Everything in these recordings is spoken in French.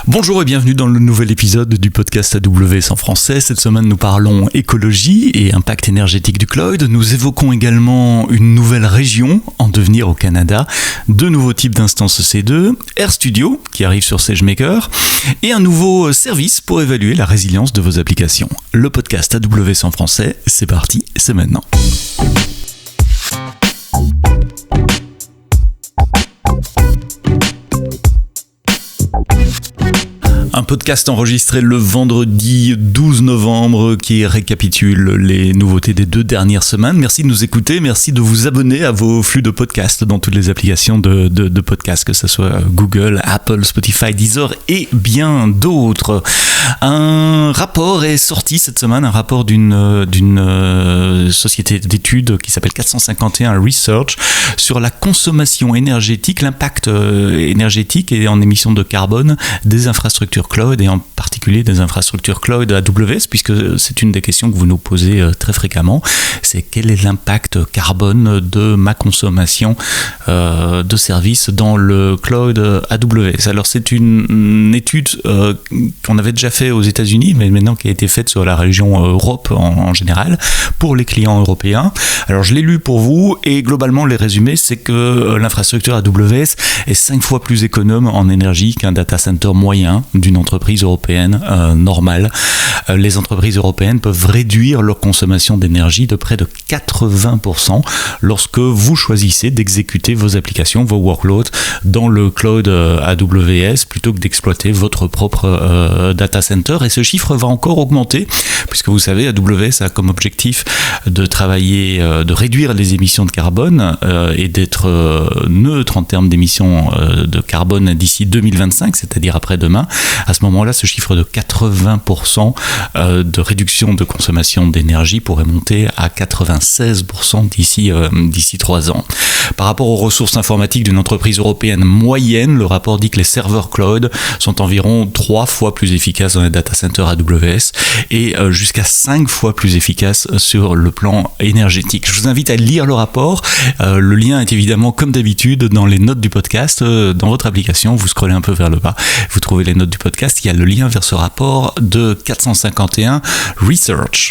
Bonjour et bienvenue dans le nouvel épisode du podcast AWS en français. Cette semaine, nous parlons écologie et impact énergétique du cloud. Nous évoquons également une nouvelle région en devenir au Canada, deux nouveaux types d'instances EC2, RStudio qui arrive sur SageMaker et un nouveau service pour évaluer la résilience de vos applications. Le podcast AWS en français, c'est parti, c'est maintenant. Un podcast enregistré le vendredi 12 novembre qui récapitule les nouveautés des 2 dernières semaines. Merci de nous écouter, merci de vous abonner à vos flux de podcasts dans toutes les applications de podcasts, que ce soit Google, Apple, Spotify, Deezer et bien d'autres. Un rapport est sorti cette semaine, un rapport d'une société d'études qui s'appelle 451 Research sur la consommation énergétique, l'impact énergétique et en émissions de carbone des infrastructures cloud et en particulier des infrastructures cloud AWS, puisque c'est une des questions que vous nous posez très fréquemment, c'est quel est l'impact carbone de ma consommation de services dans le cloud AWS. Alors c'est une étude qu'on avait déjà fait aux États-Unis, mais maintenant qui a été faite sur la région Europe en général, pour les clients européens. Alors je l'ai lu pour vous et globalement les résumés, c'est que l'infrastructure AWS est 5 fois plus économe en énergie qu'un data center moyen d'une entreprise européenne normale. Les entreprises européennes peuvent réduire leur consommation d'énergie de près de 80% lorsque vous choisissez d'exécuter vos applications, vos workloads dans le cloud AWS plutôt que d'exploiter votre propre data center. Et ce chiffre va encore augmenter puisque vous savez, AWS a comme objectif de travailler, de réduire les émissions de carbone et d'être neutre en termes d'émissions de carbone d'ici 2025, c'est-à-dire après-demain. À ce moment-là, ce chiffre de 80% de réduction de consommation d'énergie pourrait monter à 96% d'ici 3 ans. Par rapport aux ressources informatiques d'une entreprise européenne moyenne, le rapport dit que les serveurs cloud sont environ 3 fois plus efficaces dans les data centers AWS et jusqu'à 5 fois plus efficaces sur le plan énergétique. Je vous invite à lire le rapport. Le lien est évidemment, comme d'habitude, dans les notes du podcast. Dans votre application, vous scrollez un peu vers le bas, vous trouvez les notes du podcast. Il y a le lien vers ce rapport de 451 Research.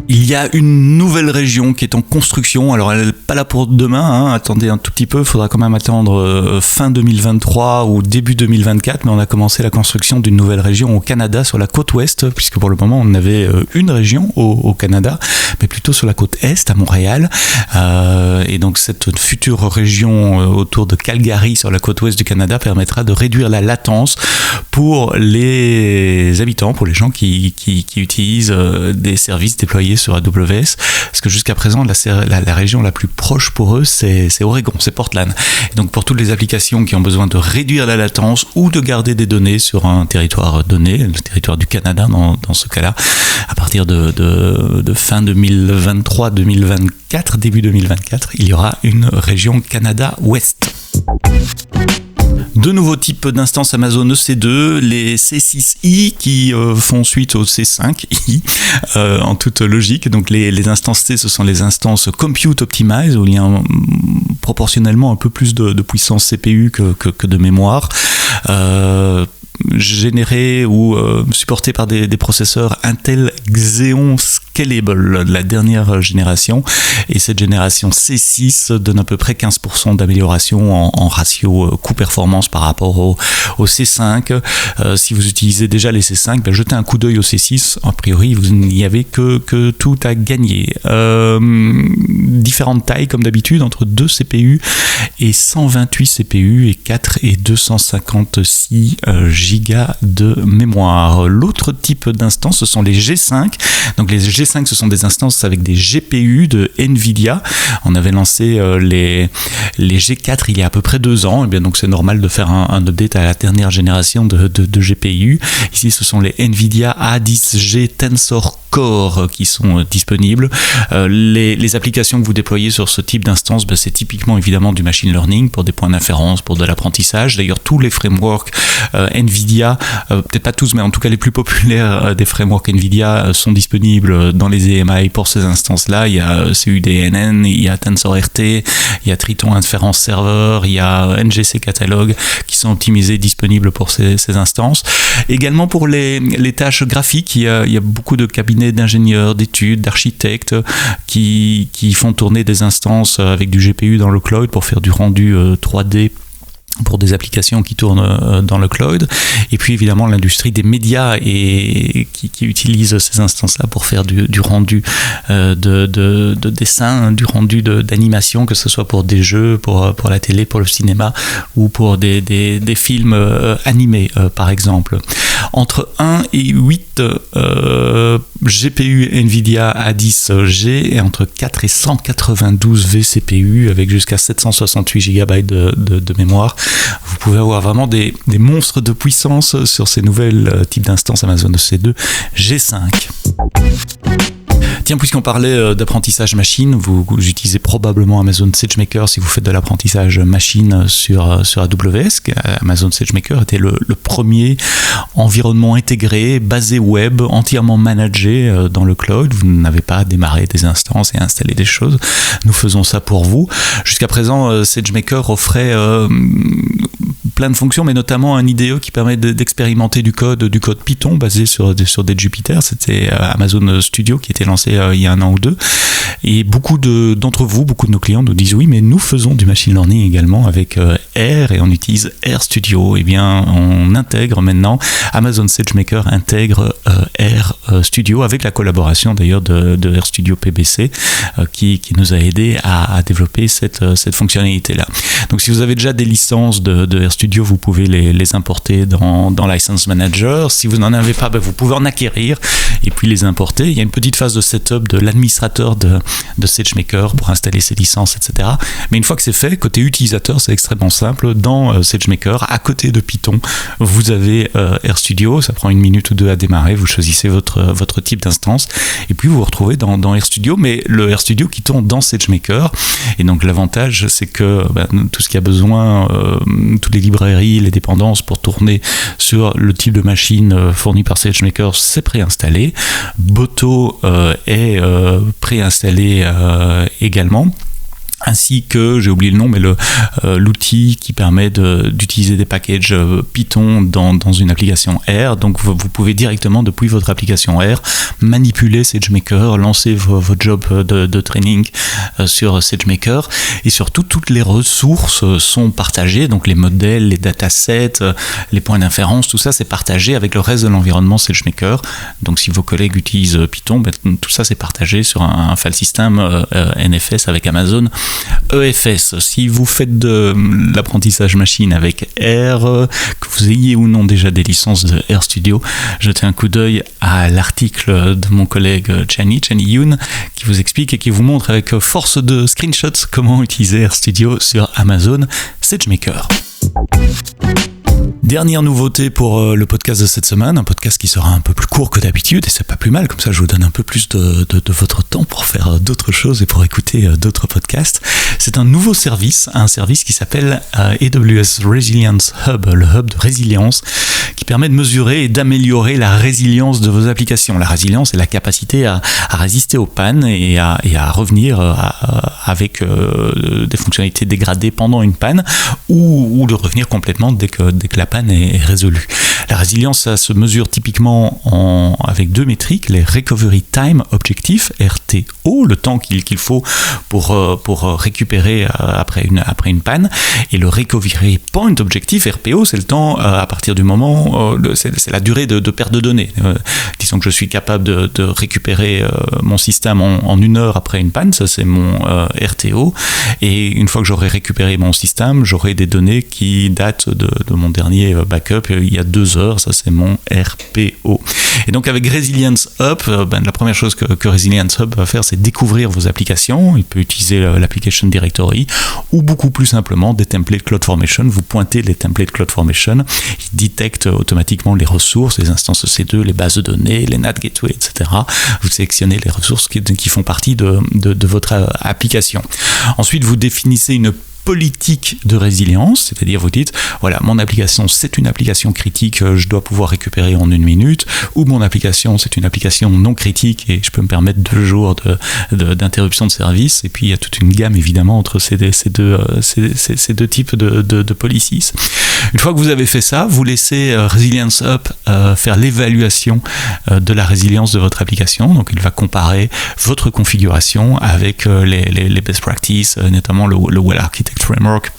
Il y a une nouvelle région qui est en construction, alors elle n'est pas là pour demain, attendez un tout petit peu, il faudra quand même attendre fin 2023 ou début 2024, mais on a commencé la construction d'une nouvelle région au Canada sur la côte ouest, puisque pour le moment on avait une région au Canada, mais plutôt sur la côte est à Montréal, et donc cette future région autour de Calgary sur la côte ouest du Canada permettra de réduire la latence pour les habitants, pour les gens qui utilisent des services déployés sur AWS, parce que jusqu'à présent la région la plus proche pour eux c'est Oregon, c'est Portland. Et donc pour toutes les applications qui ont besoin de réduire la latence ou de garder des données sur un territoire donné, le territoire du Canada dans ce cas-là, à partir de fin 2023-2024, début 2024, il y aura une région Canada Ouest. Deux nouveaux types d'instances Amazon EC2, les C6i qui font suite aux C5i en toute logique. Donc les instances C, ce sont les instances Compute Optimize où il y a proportionnellement un peu plus de puissance CPU que de mémoire. Généré ou supporté par des processeurs Intel Xeon Scalable, la dernière génération, et cette génération C6 donne à peu près 15% d'amélioration en ratio coût-performance par rapport au C5. Si vous utilisez déjà les C5, jetez un coup d'œil au C6, a priori vous n'y avez que tout à gagner. Différentes tailles comme d'habitude, entre 2 CPU et 128 CPU et 4 et 256 gigas de mémoire. L'autre type d'instance, ce sont les G5. Donc les G5, ce sont des instances avec des GPU de NVIDIA. On avait lancé les G4 il y a à peu près 2 ans. Et bien donc c'est normal de faire un update à la dernière génération de GPU. Ici, ce sont les NVIDIA A10G Tensor Core qui sont disponibles. Les applications que vous déployez sur ce type d'instance, c'est typiquement évidemment du machine learning pour des points d'inférence, pour de l'apprentissage. D'ailleurs, tous les frameworks NVIDIA, peut-être pas tous, mais en tout cas les plus populaires des frameworks NVIDIA sont disponibles dans les EMI pour ces instances-là. Il y a CUDNN, il y a TensorRT, il y a Triton Inference Server, il y a NGC Catalog qui sont optimisés, disponibles pour ces instances. Également pour les tâches graphiques, il y a beaucoup de cabinets d'ingénieurs, d'études, d'architectes qui font tourner des instances avec du GPU dans le cloud pour faire du rendu 3D pour des applications qui tournent dans le cloud. Et puis évidemment l'industrie des médias et qui utilise ces instances-là pour faire du rendu de dessin, du rendu d'animation, que ce soit pour des jeux, pour la télé, pour le cinéma ou pour des films animés par exemple. Entre 1 et 8 GPU NVIDIA A10G et entre 4 et 192 vCPU avec jusqu'à 768 GB de mémoire. Vous pouvez avoir vraiment des monstres de puissance sur ces nouvelles types d'instances Amazon EC2 G5. Tiens, puisqu'on parlait d'apprentissage machine, vous utilisez probablement Amazon SageMaker si vous faites de l'apprentissage machine sur AWS. Amazon SageMaker était le premier environnement intégré, basé web, entièrement managé dans le cloud. Vous n'avez pas à démarrer des instances et installer des choses. Nous faisons ça pour vous. Jusqu'à présent, SageMaker offrait plein de fonctions, mais notamment un IDE qui permet d'expérimenter du code Python basé sur des Jupyter. C'était Amazon Studio qui était lancé il y a 1 an ou 2. Et beaucoup d'entre vous, beaucoup de nos clients nous disent oui, mais nous faisons du machine learning également avec R et on utilise RStudio. Eh bien, on intègre maintenant, Amazon SageMaker intègre RStudio avec la collaboration d'ailleurs de RStudio PBC qui nous a aidé à développer cette fonctionnalité-là. Donc si vous avez déjà des licences de RStudio, vous pouvez les importer dans License Manager. Si vous n'en avez pas, vous pouvez en acquérir et puis les importer. Il y a une petite phase de setup de l'administrateur de SageMaker pour installer ses licences, etc. Mais une fois que c'est fait, côté utilisateur, c'est extrêmement simple. Dans SageMaker, à côté de Python, vous avez RStudio. Ça prend 1 minute ou 2 à démarrer. Vous choisissez votre type d'instance et puis vous vous retrouvez dans RStudio, mais le RStudio qui tourne dans SageMaker. Et donc l'avantage, c'est que tout ce qu'il y a besoin, toutes les librairies, les dépendances pour tourner sur le type de machine fournie par SageMaker, c'est préinstallé. Boto est préinstallé également. Ainsi que, j'ai oublié le nom, mais l'outil qui permet d'utiliser des packages Python dans une application R. Donc vous pouvez directement, depuis votre application R, manipuler SageMaker, lancer vos jobs de training sur SageMaker. Et surtout, toutes les ressources sont partagées. Donc les modèles, les datasets, les points d'inférence, tout ça c'est partagé avec le reste de l'environnement SageMaker. Donc si vos collègues utilisent Python, tout ça c'est partagé sur un file system NFS avec Amazon EFS. Si vous faites de l'apprentissage machine avec R, que vous ayez ou non déjà des licences de RStudio, jetez un coup d'œil à l'article de mon collègue Chani Yoon qui vous explique et qui vous montre avec force de screenshots comment utiliser RStudio sur Amazon SageMaker. Dernière nouveauté pour le podcast de cette semaine, un podcast qui sera un peu plus court que d'habitude, et c'est pas plus mal, comme ça je vous donne un peu plus de votre temps pour faire d'autres choses et pour écouter d'autres podcasts. C'est un nouveau service, un service qui s'appelle AWS Resilience Hub, le hub de résilience, qui permet de mesurer et d'améliorer la résilience de vos applications. La résilience est la capacité à résister aux pannes et à revenir avec des fonctionnalités dégradées pendant une panne ou de revenir complètement dès que la panne est résolue. La résilience, ça se mesure typiquement avec 2 métriques, les Recovery Time Objective, RTO, le temps qu'il faut pour récupérer après une panne, et le Recovery Point Objective, RPO, c'est le temps à partir du moment, c'est la durée de perte de données. Disons que je suis capable de récupérer mon système en 1 heure après une panne, ça c'est mon RTO, et une fois que j'aurai récupéré mon système, j'aurai des données qui datent de mon dernier backup il y a 2 heures, ça c'est mon RPO. Et donc avec Resilience Hub, la première chose que Resilience Hub va faire, c'est découvrir vos applications. Il peut utiliser l'application directory ou beaucoup plus simplement des templates CloudFormation. Vous pointez les templates CloudFormation, il détecte automatiquement les ressources, les instances EC2, les bases de données, les NAT Gateway, etc. Vous sélectionnez les ressources qui font partie de votre application. Ensuite, vous définissez une politique de résilience, c'est-à-dire vous dites, voilà, mon application c'est une application critique, je dois pouvoir récupérer en 1 minute, ou mon application c'est une application non critique et je peux me permettre 2 jours d'interruption de service. Et puis il y a toute une gamme évidemment entre ces deux types de policies. Une fois que vous avez fait ça, vous laissez Resilience Hub faire l'évaluation de la résilience de votre application. Donc il va comparer votre configuration avec les best practices, notamment le Well Architect Framework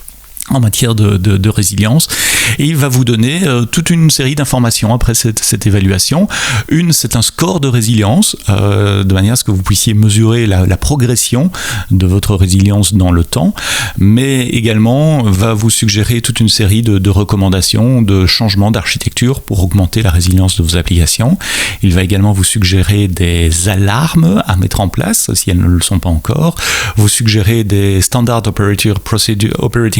en matière de résilience, et il va vous donner toute une série d'informations après cette évaluation. C'est un score de résilience, de manière à ce que vous puissiez mesurer la progression de votre résilience dans le temps, mais également va vous suggérer toute une série de recommandations, de changements d'architecture pour augmenter la résilience de vos applications. Il va également vous suggérer des alarmes à mettre en place, si elles ne le sont pas encore, vous suggérer des Standard Operating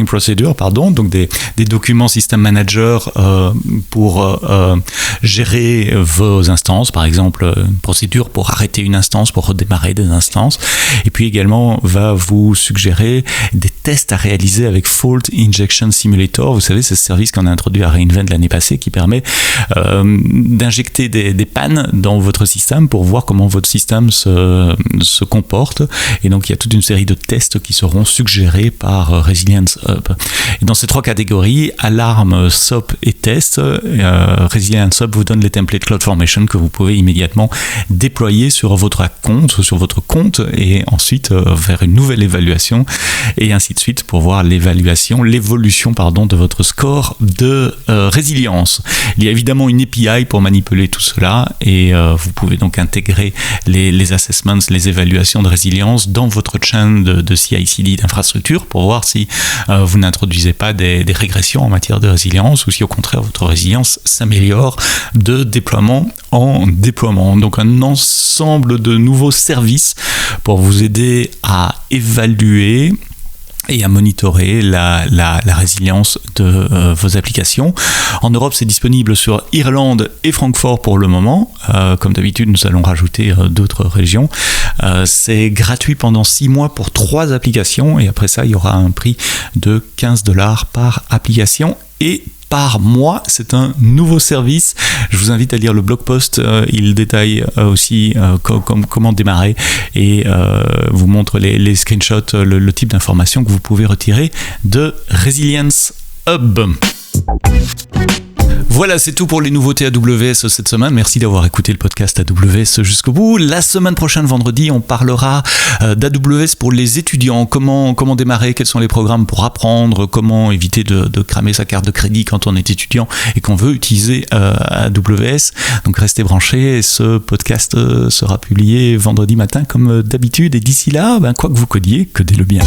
Procedures, donc des documents System Manager pour gérer vos instances, par exemple une procédure pour arrêter une instance, pour redémarrer des instances, et puis également va vous suggérer des tests à réaliser avec Fault Injection Simulator. Vous savez, c'est ce service qu'on a introduit à reInvent l'année passée qui permet d'injecter des pannes dans votre système pour voir comment votre système se comporte, et donc il y a toute une série de tests qui seront suggérés par Resilience Hub. Et dans ces 3 catégories, alarme, SOP et test, Resilience Hub vous donne les templates CloudFormation que vous pouvez immédiatement déployer sur votre compte et ensuite faire une nouvelle évaluation et ainsi de suite pour voir l'évolution de votre score de résilience. Il y a évidemment une API pour manipuler tout cela et vous pouvez donc intégrer les assessments, les évaluations de résilience dans votre chaîne de CI/CD d'infrastructure pour voir si vous n'introduisez pas des régressions en matière de résilience ou si au contraire votre résilience s'améliore de déploiement en déploiement. Donc un ensemble de nouveaux services pour vous aider à évaluer et à monitorer la résilience de vos applications. En Europe, c'est disponible sur Irlande et Francfort pour le moment. Comme d'habitude, nous allons rajouter d'autres régions. C'est gratuit pendant 6 mois pour 3 applications et après ça, il y aura un prix de $15 par application et par mois. C'est un nouveau service. Je vous invite à lire le blog post. Il détaille aussi comment démarrer et vous montre les screenshots, le type d'informations que vous pouvez retirer de Resilience Hub. Voilà, c'est tout pour les nouveautés AWS cette semaine. Merci d'avoir écouté le podcast AWS jusqu'au bout. La semaine prochaine, vendredi, on parlera d'AWS pour les étudiants. Comment démarrer, quels sont les programmes pour apprendre, comment éviter de cramer sa carte de crédit quand on est étudiant et qu'on veut utiliser AWS. Donc restez branchés. Ce podcast sera publié vendredi matin comme d'habitude. Et d'ici là, quoi que vous codiez, codez-le bien.